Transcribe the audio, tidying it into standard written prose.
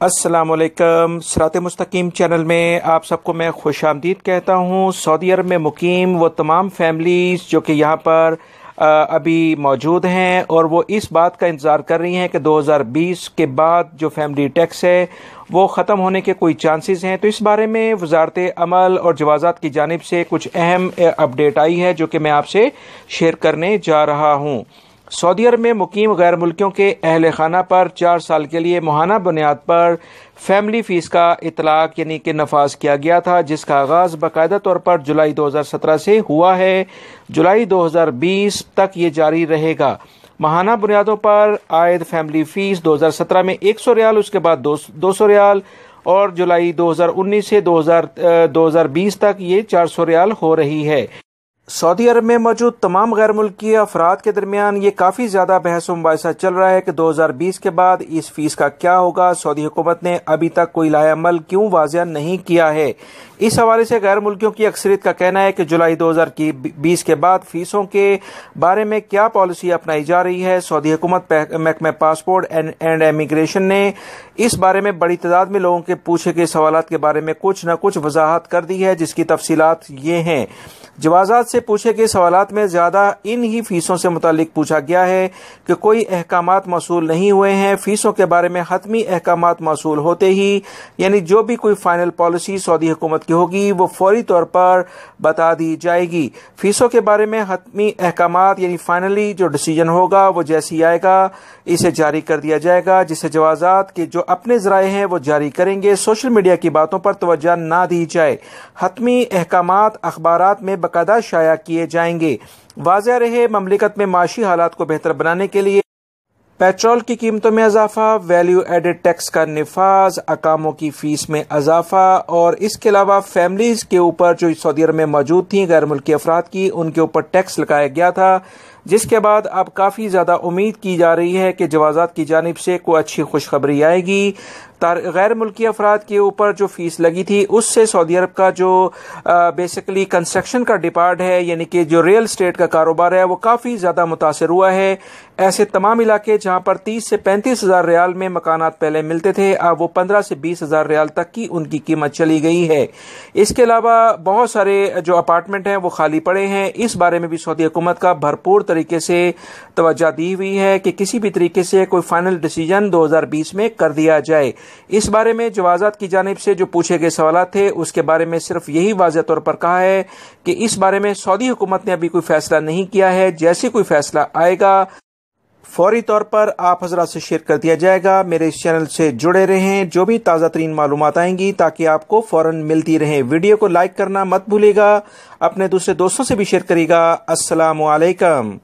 अस्सलाम वालेकुम। सिरात मुस्तकीम चैनल में आप सबको मैं खुश आमदीद कहता हूँ। सऊदी अरब में मुकीम वो तमाम फैमिलीज़ जो कि यहाँ पर अभी मौजूद हैं और वो इस बात का इंतज़ार कर रही हैं कि 2020 के बाद जो फैमिली टैक्स है वो ख़त्म होने के कोई चांसेस हैं। तो इस बारे में वज़ारत अमल और जवाज़ात की जानिब से कुछ अहम अपडेट आई है जो कि मैं आपसे शेयर करने जा रहा हूँ। सऊदी अरब में मुकीम गैर मुल्कियों के अहल खाना पर 4 साल के लिए मुहाना बुनियाद पर फैमिली फ़ीस का इतलाक़ यानी कि नफाज किया गया था, जिसका आगाज़ बाकायदा तौर पर जुलाई 2017 से हुआ है। जुलाई 2020 तक ये जारी रहेगा। माहाना बुनियादों पर आयद फैमिली फ़ीस 2017 में 100 रियाल, उसके बाद 200 रियाल और जुलाई 2019 से 2020 तक ये 400 रियाल हो रही है। सऊदी अरब में मौजूद तमाम गैर मुल्की अफराद के दरमियान ये काफ़ी ज़्यादा बहस मुबाहिसा चल रहा है कि 2020 के बाद इस फीस का क्या होगा। सऊदी हुकूमत ने अभी तक कोई लाएअमल क्यों वाज़िया नहीं किया है। इस हवाले से गैर मुल्कियों की अक्सरियत का कहना है कि जुलाई 2020 के बाद फीसों के बारे में क्या पॉलिसी अपनाई जा रही है। सऊदी हुकूमत महकमा पासपोर्ट एंड इमिग्रेशन ने इस बारे में बड़ी तादाद में लोगों के पूछे गए सवालात के बारे में कुछ न कुछ वजाहत कर दी है, जिसकी तफसीलात ये हैं। जवाज़ात से पूछे गए सवालात में ज़्यादा इन ही फीसों से मुतालिक पूछा गया है कि कोई अहकामात मौसूल नहीं हुए हैं। फीसों के बारे में हतमी अहकामात मौसूल होते ही यानी जो भी कोई फाइनल पॉलिसी सऊदी हुकूमत की होगी वो फौरी तौर पर बता दी जाएगी। फीसों के बारे में हतमी अहकामात यानी फाइनली जो डिसीजन होगा वो जैसे ही आएगा इसे जारी कर दिया जाएगा, जिससे जवाज़ात के जो अपने ज़राए हैं वो जारी करेंगे। सोशल मीडिया की बातों पर तवज्जो ना दी जाए। हतमी अहकामात अखबारात में बाकायदा शाया किए जाएंगे। वाज़ेह रहे, ममलिकत में माशी हालात को बेहतर बनाने के लिए पेट्रोल की कीमतों में इजाफा, वैल्यू एडेड टैक्स का निफाज, अकामों की फीस में इजाफा और इसके अलावा फैमिलीज़ के ऊपर जो सऊदी अरब में मौजूद थी गैर मुल्की अफराद की, उनके ऊपर टैक्स लगाया गया था, जिसके बाद अब काफ़ी ज़्यादा उम्मीद की जा रही है कि जवाज़ात की जानिब से कोई अच्छी खुशखबरी आएगी। गैर मुल्की अफराद के ऊपर जो फ़ीस लगी थी उससे सऊदी अरब का जो बेसिकली कंस्ट्रक्शन का डिपार्ट है यानी कि जो रियल स्टेट का कारोबार है वो काफ़ी ज़्यादा मुतासर हुआ है। ऐसे तमाम इलाके जहाँ पर 30 से 35 हज़ार रियाल में मकानात पहले मिलते थे, अब वो 15 से 20 हज़ार रियाल तक की उनकी कीमत चली गई है। इसके अलावा बहुत सारे जो अपार्टमेंट हैं वो खाली पड़े हैं। इस बारे में भी सऊदी हुकूमत का भरपूर तरीके से तवज्जो दी हुई है कि किसी भी तरीके से कोई फाइनल डिसीजन 2020 में कर दिया जाए। इस बारे में जवाज़ात की जानिब से जो पूछे गए सवाल थे उसके बारे में सिर्फ यही वाज़ेह तौर पर कहा है कि इस बारे में सऊदी हुकूमत ने अभी कोई फैसला नहीं किया है। जैसे कोई फैसला आएगा फौरी तौर पर आप हज़रात से शेयर कर दिया जाएगा। मेरे इस चैनल से जुड़े रहें, जो भी ताज़ा तरीन मालूमात आएंगी ताकि आपको फ़ौरन मिलती रहें। वीडियो को लाइक करना मत भूलिएगा, अपने दूसरे दोस्तों से भी शेयर करिएगा। अस्सलामु अलैकुम।